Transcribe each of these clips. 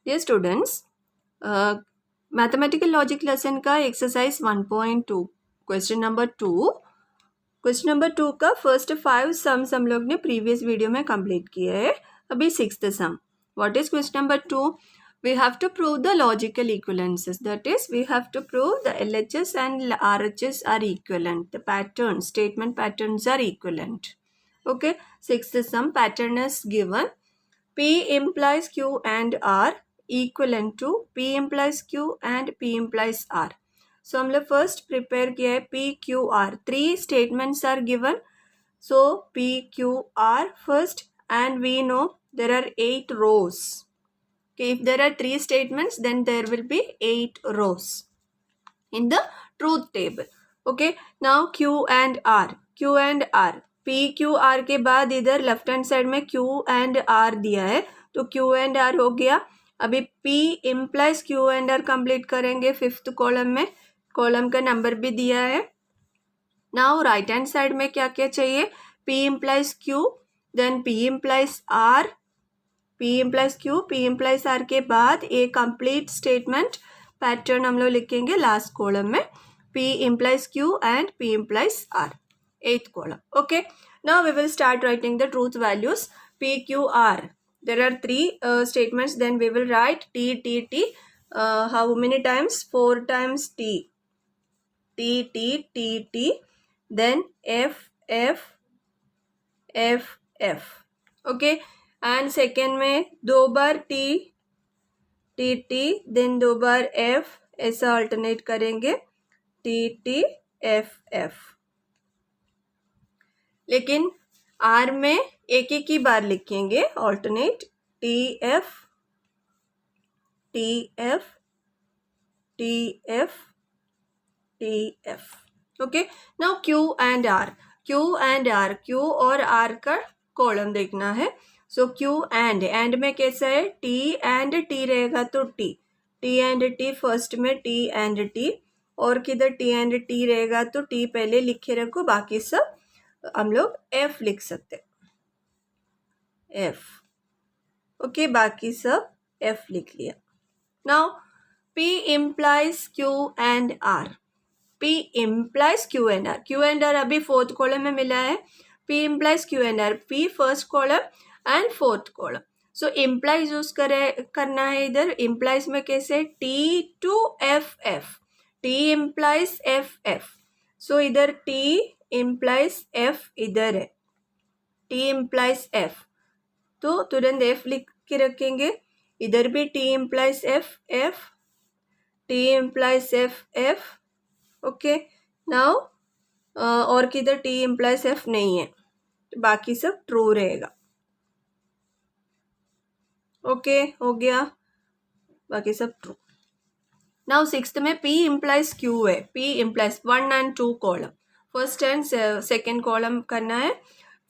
Dear students, mathematical logic lesson का exercise 1.2 question number 2 का first 5 sums हम लोग ने प्रीवियस वीडियो में कंप्लीट किए हैं. अभी 6th sum. What is question number 2? We have to prove the logical equivalences. That is, we have to prove the LHS and RHS are equivalent. The pattern, statement patterns are equivalent. Okay, 6th sum pattern is given. P implies Q and R equivalent to P implies Q and P implies R. So हम लोग first prepare किया है P Q R. 3 statements are given. So P Q R first, and we know there are 8 rows. Okay, if there are 3 statements, then there will be 8 rows in the truth table. Okay, now Q and R. Q and R. P Q R के बाद इधर left hand side में Q and R दिया है, तो Q and R हो गया. अभी P implies Q and R complete करेंगे 5th कॉलम में. कॉलम का नंबर भी दिया है. नाउ राइट हैंड साइड में क्या क्या चाहिए? P implies Q, then P implies R, P implies Q, P implies R के बाद एक कंप्लीट स्टेटमेंट पैटर्न हम लोग लिखेंगे लास्ट कॉलम में. P implies Q and P implies R. 8th column. Okay. Now we will start writing the truth values. P, Q, R. There are 3 statements. Then we will write T, T, T. How many times? 4 times T. T, T, T, T. Then F, F, F, F. Okay. And second में 2 बार T, T, T. Then 2 बार F. ऐसा alternate करेंगे. T, T, F, F. लेकिन R में एक एक ही बार लिखेंगे alternate. T, F, T, F, T, F, T, F. Okay. Now Q and R. Q and R. Q और R का कॉलम देखना है. सो Q and में कैसा है? T and T रहेगा तो T. T and T first में T and T, और किधर T and T रहेगा तो T पहले लिखे रखो, बाकी सब हम लोग F लिख सकते. F. ओके, बाकी सब F लिख लिया. Now P implies Q and R. P implies Q and R. Q and R अभी 4th कॉलम में मिला है. P implies Q and R. P first column and 4th column. So implies use करना है इधर. Implies में कैसे? T to F, F. T implies F, F. सो इधर T implies F इधर है. T implies F, तो तुरंत F लिख के रखेंगे. इधर भी T implies F, F. T implies F, F. Okay. Now और किधर T implies F नहीं है, तो बाकी सब ट्रू रहेगा. ओके, हो गया, बाकी सब ट्रू. नाउ 6th में P implies Q है. P implies 1 and 2 column. First and second column करना है.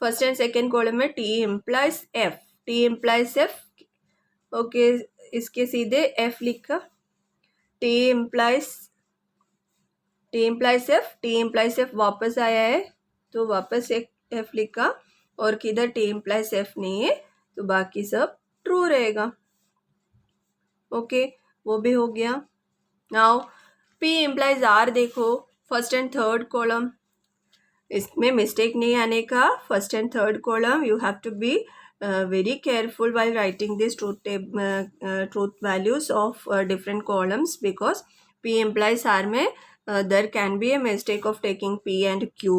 फर्स्ट एंड सेकेंड कॉलम में T implies F. T implies F. Okay, इसके सीधे F लिखा. T implies F. T implies F वापस आया है, तो वापस एक F लिखा, और किधर T implies F नहीं है, तो बाकी सब ट्रू रहेगा. ओके, वो भी हो गया. नाउ P implies R देखो, फर्स्ट एंड थर्ड कॉलम. इसमें मिस्टेक नहीं आने का. First and third column you have to be very careful while writing this truth values of different columns, because P implies R में there can be a mistake of taking P and Q.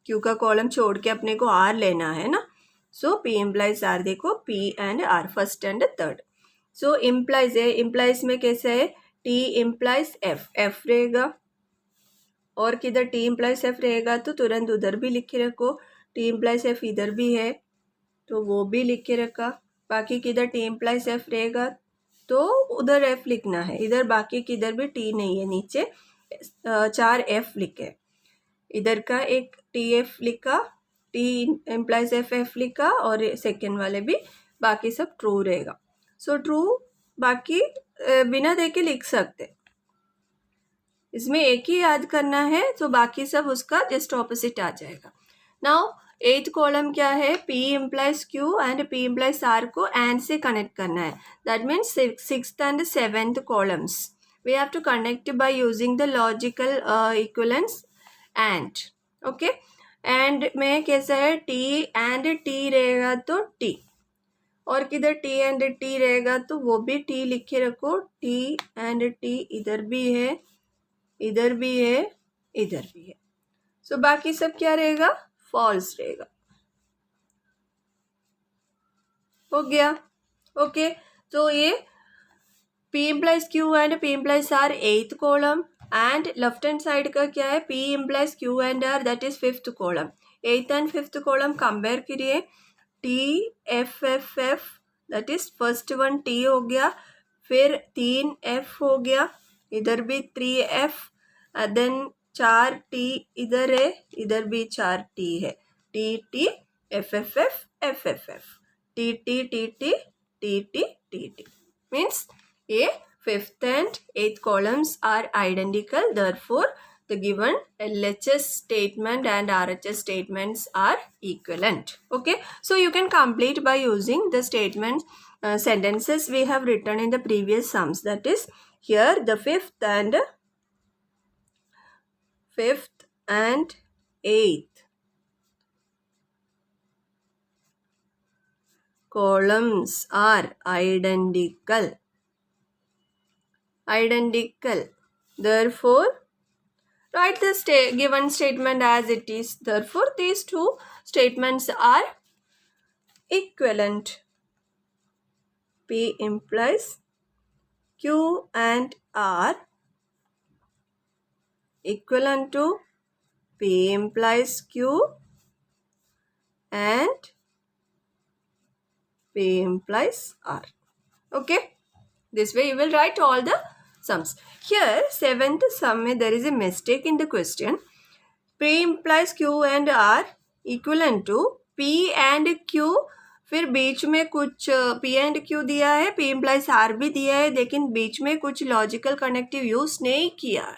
Q का column छोड़ के अपने को R लेना है ना. सो P implies R देखो, P and R first and third. So implies है. implies में कैसे है? T implies F, F रहेगा, और किधर T implies F रहेगा तो तुरंत उधर भी लिखे रखो. T implies F इधर भी है, तो वो भी लिख के रखा. बाकी किधर T implies F रहेगा तो उधर F लिखना है. इधर बाकी किधर भी T नहीं है. नीचे 4 F लिखे. इधर का एक TF लिखा, T implies F लिखा, और सेकेंड वाले भी, बाकी सब ट्रू रहेगा. सो ट्रू बाकी बिना देके लिख सकते. इसमें एक ही याद करना है, तो बाकी सब उसका जस्ट ऑपोजिट आ जाएगा. नाउ एथ कॉलम क्या है, P implies Q and P implies R को एंड से कनेक्ट करना है. That means sixth and seventh columns we have to connect by using the logical equivalence and. Okay, and में कैसा है, T एंड T रहेगा तो T, और किधर T एंड T रहेगा तो वो भी T लिखे रखो. T एंड T इधर भी है, इधर भी है, इधर भी है. सो बाकी सब क्या रहेगा, फॉल्स रहेगा. हो गया. ओके, तो ये P implies Q and P implies R एथ column, and left hand side का क्या है, P implies Q and R that is fifth column. एथ एंड फिफ्थ कॉलम कंपेयर करिए. T F F F that is first one T हो गया, फिर 3 F हो गया, इधर भी 3 F, देन 4 T इधर है, इधर भी 4 T है. T T F F F F F F T T T T T T T T means a fifth and eighth columns are identical. Therefore, the given LHS statement and RHS statements are equivalent. Okay, so you can complete by using the statements sentences we have written in the previous sums. That is, here the fifth and eighth columns are identical. Therefore, write the given statement as it is. Therefore, these two statements are equivalent. P implies Q and R equivalent to P implies Q and P implies R. Okay, this way you will write all the sums. Here, seventh sum में there is a mistake in the question. P implies Q and R equivalent to P and Q, फिर बीच में कुछ P and Q दिया है, P implies R भी दिया है, लेकिन बीच में कुछ लॉजिकल कनेक्टिव यूज नहीं किया है.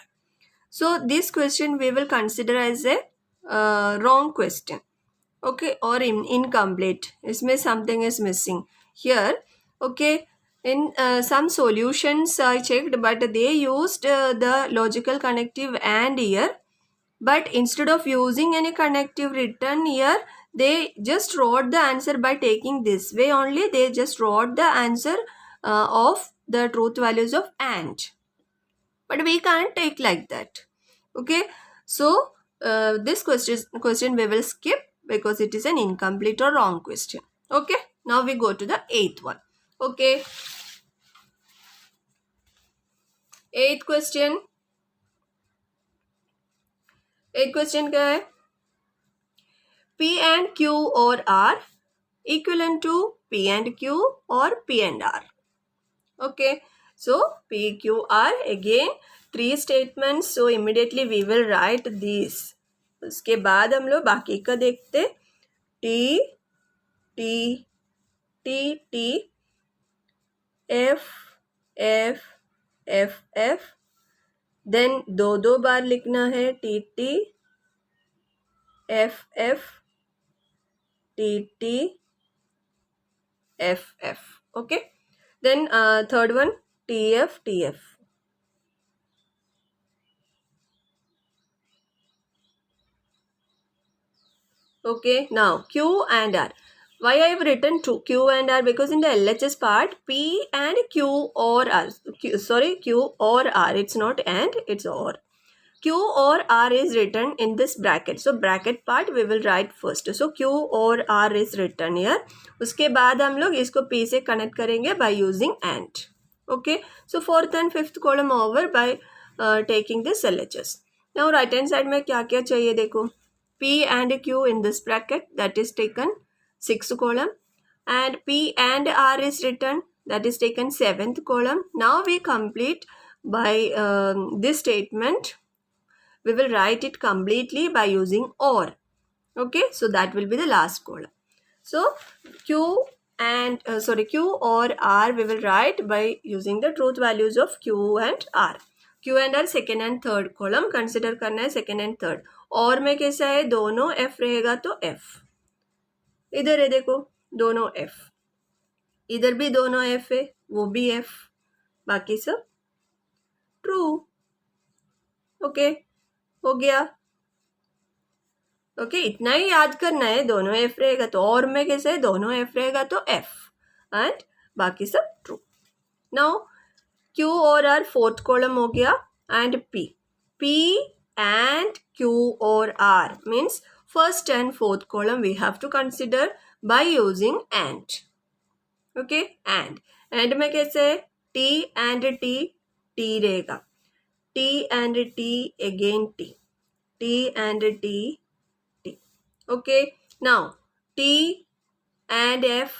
So this question we will consider as a wrong question. Okay, or incomplete. इसमें something is missing here. Okay, in some solutions I checked, but they used the logical connective and here, but instead of using any connective written here, they just wrote the answer by taking this way only. They just wrote the answer of the truth values of and. But we can't take like that. Okay, so this question we will skip because it is an incomplete or wrong question. Okay, now we go to the eighth one. Okay, eighth question. Eighth question क्या है? P and Q or R equivalent to P and Q or P and R. Okay, so P, Q, R, again 3 statements. So immediately we will write these. उसके बाद हम लोग बाकी का देखते. T, T, T, T, F, F, F, F. Then दो बार लिखना है. T, T, F, F, T, T, F, F. Okay. Then third one, TF, TF. Okay, now Q and R. Why I have written Q and R? Because in the LHS part, P and Q or R. Q or R. It's not and, it's or. Q or R is written in this bracket. So bracket part we will write first. So Q or R is written here. उसके बाद हम लोग इसको P से connect करेंगे by using and. Okay. So fourth and fifth column over by taking this LHS. Now right hand side में क्या क्या चाहिए देखो. P and Q in this bracket, that is taken 6th column, and P and R is written, that is taken 7th column. Now we complete by this statement. We will write it completely by using or. Okay, so that will be the last column. So Q or R we will write by using the truth values of Q and R. Q and R second and third column consider करना है, second and third. और में कैसा है, दोनों F रहेगा तो F. इधर है देखो दोनों एफ, इधर भी दोनों एफ है, वो भी एफ, बाकी सब ट्रू। ओके, हो गया। ओके, इतना ही याद करना है, दोनों एफ रहेगा तो और में कैसे, दोनों एफ रहेगा तो एफ एंड बाकी सब true. Now Q or R fourth column हो गया and P, P and Q or R means first and fourth column we have to consider by using and. Okay, and में कैसे, T and T, T रहेगा, T and T again T, T and T, T. Okay, now T and F,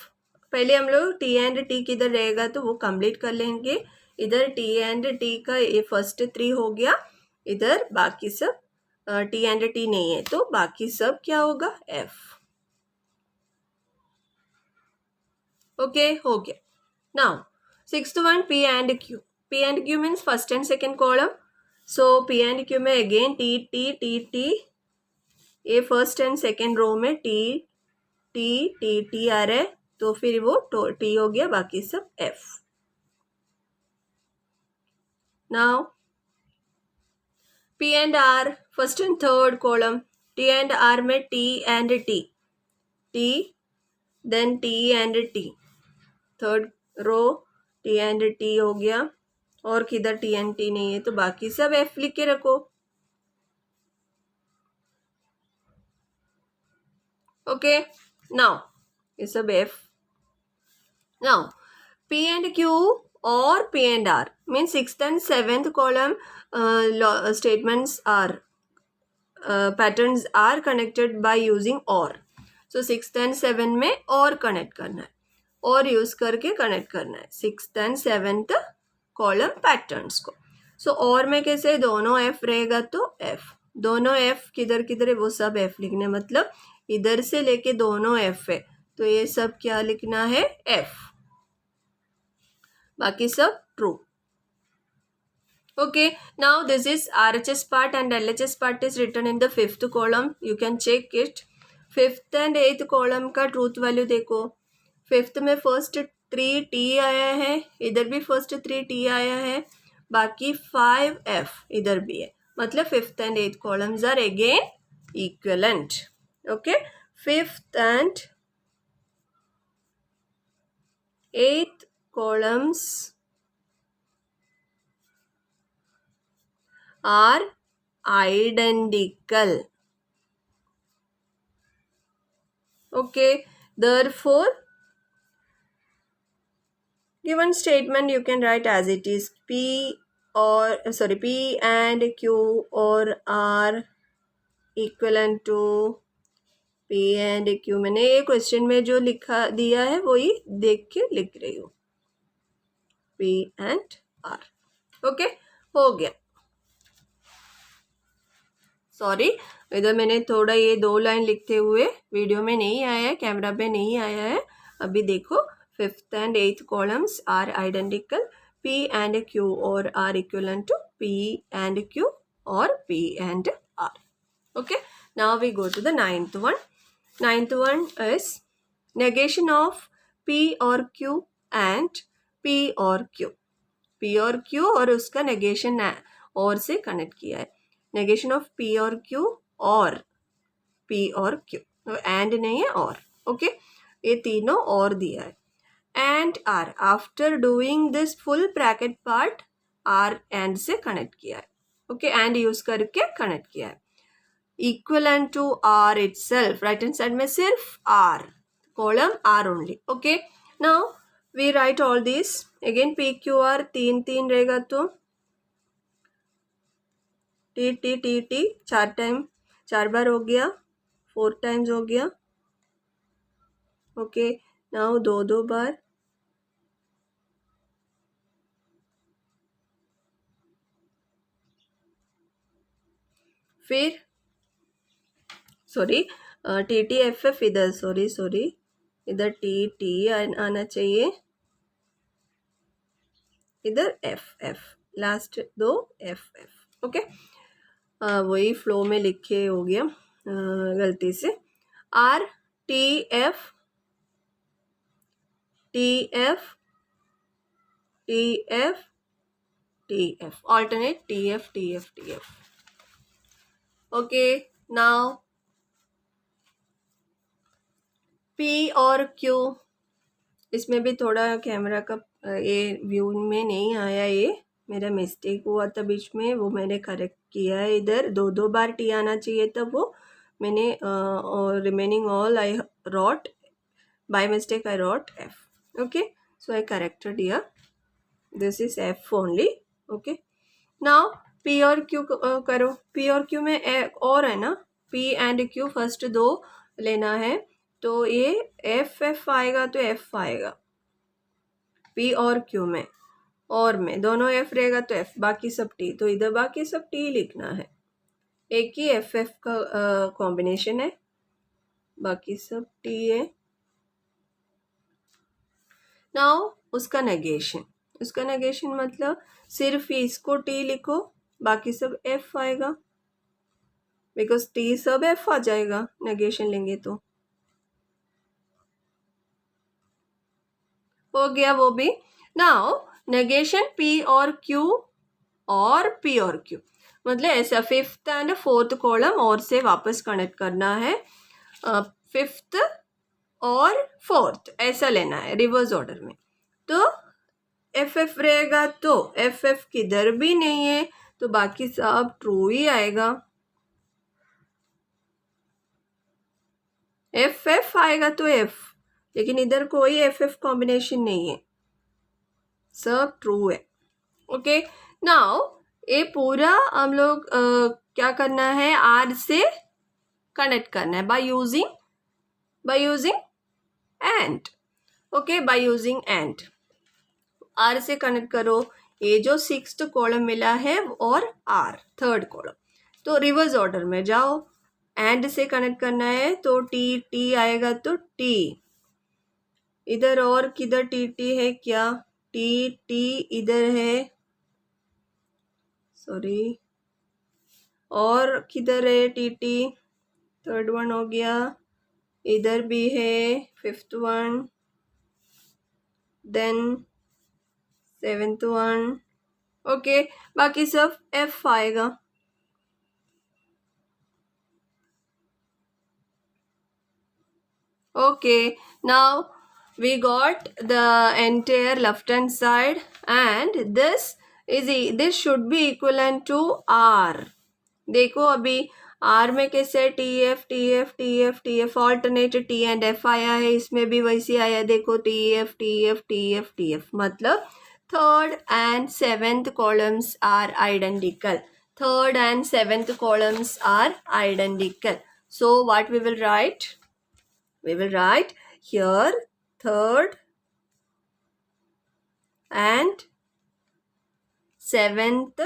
पहले हम लोग T and T किधर रहेगा तो वो कंप्लीट कर लेंगे। इधर टी एंड टी का ये फर्स्ट 3 हो गया, इधर बाकी सब टी एंड टी नहीं है तो बाकी सब क्या होगा, एफ। ओके, हो गया। Now sixth one, P and Q, P and Q means first and second column, so P and Q में again T T T T, ये फर्स्ट एंड सेकेंड रो में टी टी टी टी आ रहा है तो फिर वो T हो गया, बाकी सब F. Now P and R first and third column, T and R में T and T, T then T and T, third row T and T हो गया, और किधर टी एंड टी नहीं है तो बाकी सब एफ लिख के रखो। ओके, नाउ ये सब F. Now P and Q or P and R mean sixth and seventh column statements or patterns are connected by using or, so sixth and seven में और कनेक्ट करना है, और यूज करके कनेक्ट करना है sixth and seventh column patterns को। सो और में कैसे, दोनों एफ रहेगा तो एफ, दोनों एफ किधर किधर है वो सब एफ लिखना है, मतलब इधर से लेके दोनों एफ है तो ये सब क्या लिखना है, एफ, बाकी सब true. Okay, now this is RHS part and LHS part is written in the fifth column. You can check it. Fifth and eighth column का truth value देखो, फिफ्थ में फर्स्ट 3 T आया है, इधर भी फर्स्ट 3 T आया है, बाकी 5 F इधर भी है, मतलब fifth and eighth columns are again equivalent. Okay, fifth and eighth columns are identical. Okay, therefore given statement you can write as it is, P and Q or R equivalent to P and Q। मैंने ये question में जो लिखा दिया है वही देख के लिख रही हूँ, P and R। ओके, हो गया। सॉरी, इधर मैंने थोड़ा ये 2 लाइन लिखते हुए वीडियो में नहीं आया है, कैमरा पे नहीं आया है। अभी देखो, fifth and eighth columns are identical, P and Q और are equivalent to P and Q और P and R। Okay, now we go to the ninth one. Ninth one is negation of P और Q and P और Q, P और Q और उसका negation और से connect किया है, नेगेशन ऑफ P और Q और P और Q, एंड नहीं है और। ओके, ये तीनों और दिया है, and R, after doing this full bracket part R and से कनेक्ट किया है। ओके, एंड यूज करके कनेक्ट किया है, equivalent to R itself, right hand side में सिर्फ R, column R only. Okay, now we write all this again, P Q R 3 3 रहेगा तो टी टी टी टी 4 बार हो गया, 4 टाइम्स हो गया। ओके, नाउ 2 बार, फिर sorry T T F F इधर, सॉरी इधर टी टी आना चाहिए, इधर F F, last 2 F F. Okay, वही फ्लो में लिखे हो गया गलती से, are TF TF TF TF, alternate TF TF TF. Okay, now P और Q, इसमें भी थोड़ा कैमरा का ये व्यू में नहीं आया, ये मेरा मिस्टेक हुआ था बीच में, वो मैंने करेक्ट किया है। इधर दो बार टी आना चाहिए था, वो मैंने remaining all I wrote by mistake, I wrote F. Okay, so I corrected here. This is F only. Okay, now P और Q करो। P और Q में और है ना, P and Q फर्स्ट दो लेना है, तो ये F आएगा तो F आएगा P और Q में, और में दोनों F रहेगा तो F, बाकी सब T, तो इधर बाकी सब T लिखना है। एक ही F का कॉम्बिनेशन है, बाकी सब T है। नाउ उसका नेगेशन मतलब सिर्फ इसको टी लिखो, बाकी सब एफ आएगा, बिकॉज टी सब एफ आ जाएगा नेगेशन लेंगे तो। हो गया वो भी। नाउ नेगेशन पी और क्यू और पी और क्यू, मतलब ऐसा फिफ्थ एंड फोर्थ कॉलम और से वापस कनेक्ट करना है, फिफ्थ और फोर्थ ऐसा लेना है रिवर्स ऑर्डर में। तो एफ एफ रहेगा तो एफ एफ किधर भी नहीं है, तो बाकी सब ट्रू ही आएगा। एफ एफ आएगा तो एफ, लेकिन इधर कोई एफ एफ कॉम्बिनेशन नहीं है, सब ट्रू है। ओके, नाउ ये पूरा हम लोग क्या करना है, आर से कनेक्ट करना है by using and. Okay, by using and R से कनेक्ट करो। ये जो सिक्स्थ कॉलम मिला है और आर थर्ड कॉलम, तो रिवर्स ऑर्डर में जाओ, एंड से कनेक्ट करना है तो टी टी आएगा तो टी, इधर और किधर टी टी है क्या, टी टी इधर है, सॉरी, और किधर है टी टी, थर्ड वन हो गया, इधर भी है fifth one, then seventh one. Okay, बाकी सब एफ आएगा। Okay, now we got the entire left hand side, and this should be equivalent to R. देखो अभी R में कैसे T F T F T F T F alternate T and F आया है, इसमें भी वैसे आया, देखो T F T F T F T F, मतलब third and seventh columns are identical, third and seventh columns are identical. So what we will write? We will write here third and seventh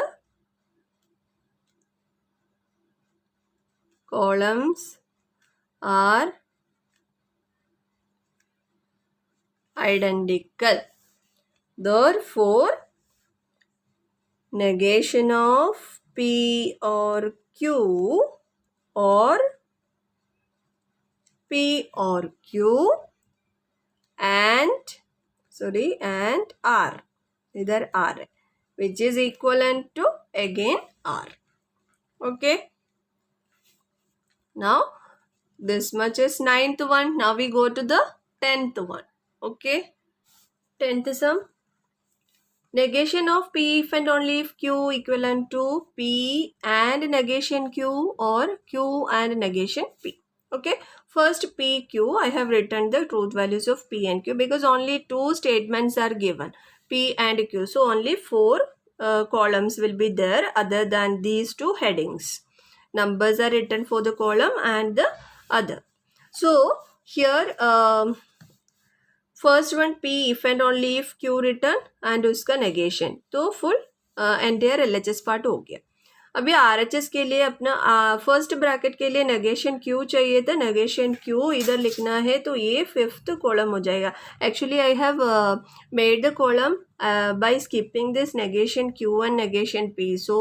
columns are identical. Therefore, negation of P or Q or P or Q and R, इधर R है, which is equivalent to again R. Okay. Now this much is ninth one. Now we go to the 10th one. Okay. 10th sum. Negation of P if and only if Q equivalent to P and negation Q or Q and negation P. Okay. First P, Q, I have written the truth values of P and Q because only two statements are given, P and Q. So only four columns will be there other than these two headings. Numbers are written for the column and the other. So here first one P if and only if Q written and उसका negation, तो full entire LHS part हो गया. अभी RHS के लिए अपना first bracket के लिए नेगेशन Q चाहिए था, नेगेशन Q इधर लिखना है तो ये फिफ्थ कॉलम हो जाएगा. Actually I have made the column by skipping this negation Q and negation P. So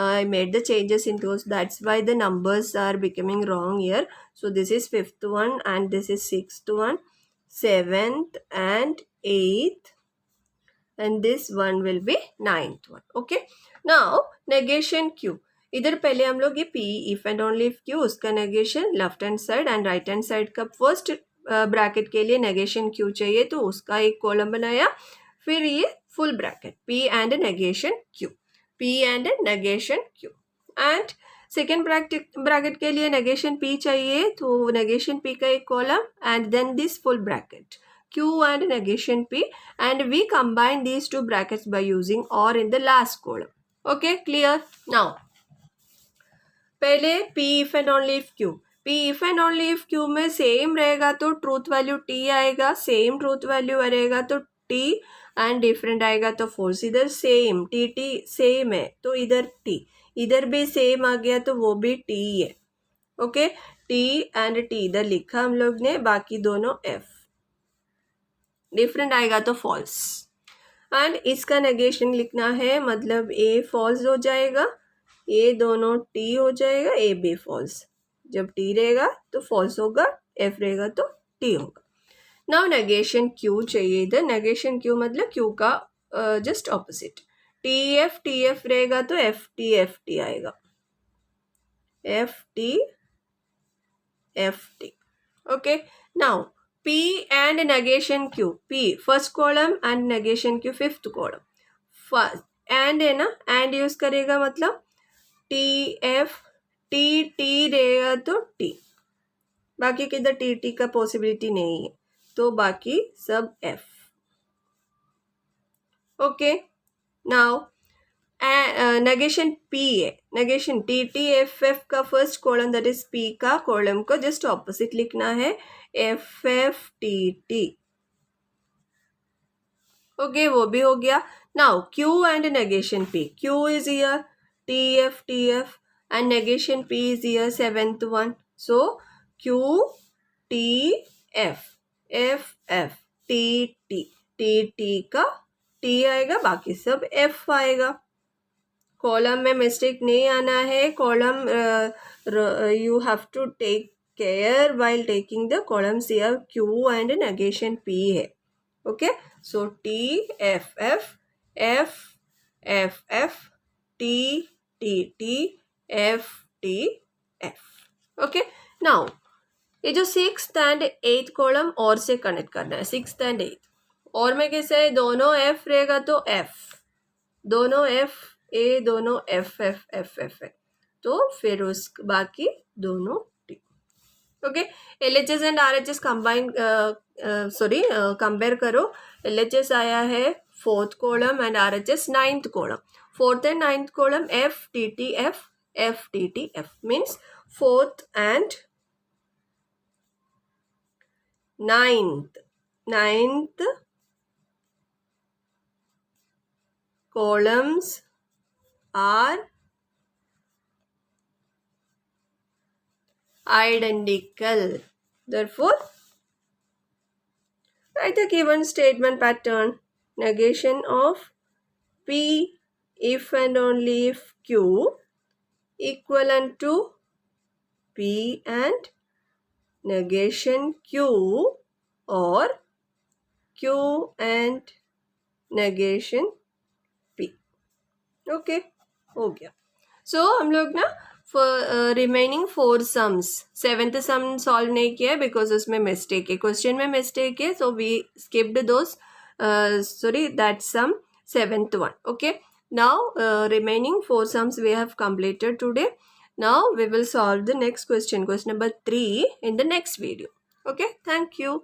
I made the changes in those. That's why the numbers are becoming wrong here. So this is fifth one and this is sixth one, seventh and eighth, and this one will be ninth one. Okay. Now negation Q. इधर पहले हम लोग ये P if and only if Q उसका negation left hand side and right hand side का first bracket के लिए negation Q चाहिए तो उसका एक कॉलम बनाया. फिर ये full bracket P and negation Q, P and negation Q. And second bracket के लिए negation P चाहिए तो negation P का एक column and then this full bracket Q and negation P, and we combine these two brackets by using OR in the last column. Okay, clear? Now पहले P if and only if Q. P if and only if Q में same रहेगा तो truth value T आएगा, same truth value रहेगा तो T and different आएगा तो force. इधर सेम T सेम है तो इधर T, इधर भी सेम आ गया तो वो भी T है. ओके, T एंड T इधर लिखा हम लोग ने, बाकी दोनों F. डिफरेंट आएगा तो फॉल्स. एंड इसका नेगेशन लिखना है, मतलब A फॉल्स हो जाएगा, ये दोनों T हो जाएगा, A भी फॉल्स. जब T रहेगा तो फॉल्स होगा, F रहेगा तो T होगा. नाउ नेगेशन Q चाहिए. इधर नेगेशन Q मतलब Q का जस्ट ऑपोजिट. TF रहेगा तो FT आएगा, FT. Okay. Now P and negation Q. P first column and negation Q fifth column. First and है ना, एंड यूज करेगा मतलब TF T रहेगा तो T. बाकी किधर T का पॉसिबिलिटी नहीं है तो बाकी सब F. Okay. Now negation P है, नेगेशन TF का first column that is P का कॉलम को जस्ट ऑपोजिट लिखना है, FF. ओके, वो भी हो गया. Now Q and negation P. Q is here, TF and negation P is here, seventh one. So Q TF FF TT का T आएगा, बाकी सब F आएगा. कॉलम में मिस्टेक नहीं आना है. Column you have to take care while taking the columns here. Q and negation P है. Okay, so TFF FFF TT FTF. Okay. Now ये जो सिक्स्थ एंड एथ कॉलम और से कनेक्ट करना है. सिक्स्थ एंड एथ और में कैसे है, दोनों F रहेगा तो F, दोनों F A, दोनों F है तो फिर उस बाकी दोनों T. Okay. LHS and RHS combine compare करो. LHS आया है fourth column and RHS ninth column. Fourth and ninth column FTTF FTTF means fourth and ninth columns are identical. Therefore, write the given statement pattern. Negation of P if and only if Q equivalent to P and negation Q or Q and negation P. Okay, हो गया. सो हम लोग ना remaining 4 sums, seventh sum solve नहीं किया because उसमें mistake है, question में मिस्टेक है, so we skipped those, sorry, that sum, seventh one. Okay, now remaining 4 sums we have completed today. Now we will solve the next question, question number 3 in the next video. Okay, thank you.